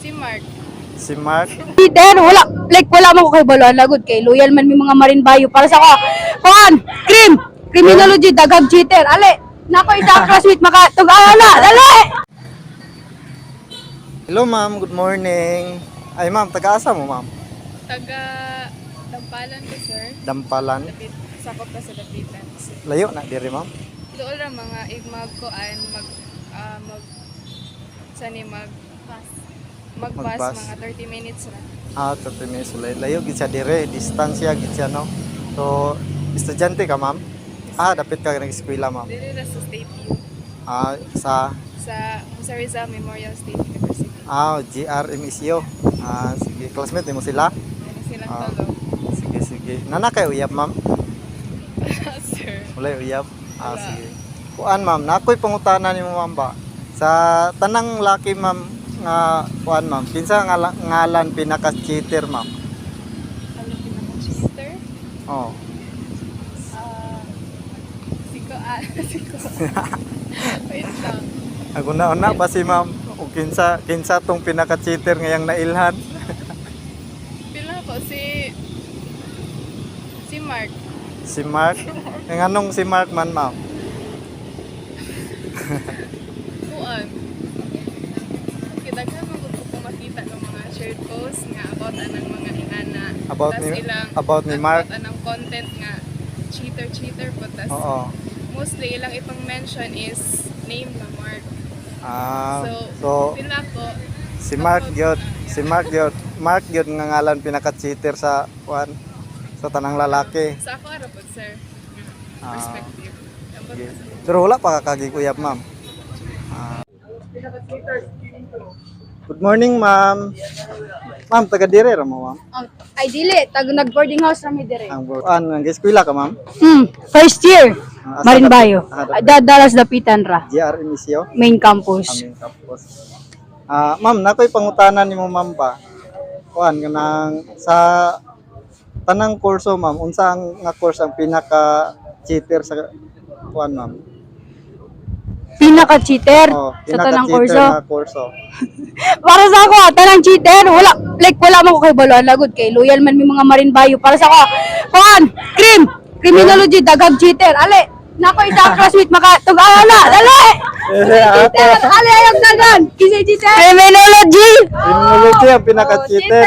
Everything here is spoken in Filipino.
Si Mark. Si Mark. Cheater, wala man ko kay Baluan lagod kay loyal man mi mga Marin Bayo para sa ko. Criminology dagag cheater. Ale, nako isa classmate makatug-ana na. Dali. Hello ma'am, good morning. Ay ma'am, taga-asa mo ma'am? Taga Dampalan ko, sir. Dampalan. Dapit, sakop ka sa Dapitan. Layo na diri ma'am. Doon ra mga igmagkoan magbus Magbus. mga 30 minutes ra. 30 minutes layo gid siya dire, distansya gid siya no. So, estudyante ka ma'am? Dapit ka nag-eskwela ma'am. Dili ra sa State U. Sa Sa Rizal Memorial State University. GRMSU. Sige, classmate mo sila? Ano silang Ah. tolo? Sige. Nana kay uyab ma'am? Sir. Wala uyab. Wala. Sige. Kuan ma'am, nakoy pangutana nimo ma'am ba? Sa tanang laki ma'am nga kuan ma'am, kinsa nga ngalan pinaka-cheater ma'am? Ano pinaka-cheater? Oh. Siko. Wait lang. Ako na pa si ma'am. O kinsa tong pinaka-cheater ngayang nailhan? Pila ko si Mark. Si Mark. Nganong si Mark man ma'am? Kuan. Kidaghan mo ko makita ng mga shared posts nga about anang mga ingana. About ni Mark. About anang content nga cheater po tas. Oo. Mostly ilang ipang mention is name na Mark. So Pila ko si Mark gyud. Mark gyud nga ngalan pinaka-cheater sa kuan sa tanang lalaki. sa ako ara po, sir. Perspective. Sige. Pero wala pa kakagikuyab ma'am. Good morning ma'am. Ma'am, taga dire ra mo ma'am? Ay dili, tag nag-boarding house rami dire. Ang eskwela ka ma'am? First year. Marin Bayo. Dapat Dalas Dapitan ra. GRMSU. Main campus. Aming tapos. Ma'am, nakoy pangutanan nimo ma'am ba? Kuan kanang sa tanang kurso ma'am, unsa ang nga course ang pinaka cheater sa kuan ma'am? Pinaka-cheater sa tanang kurso. Kurso. Para sa ako, tanang cheater, wala man ko kay Baluan lagod kay loyal man mi mga Marin Bayo para sa ko. Criminology dagag cheater. Ale, nako isa classmate makatug-ana na. Dali. Cheater, ale ayog dagan. Kisa cheater. Criminology. Criminology ang pinaka cheater.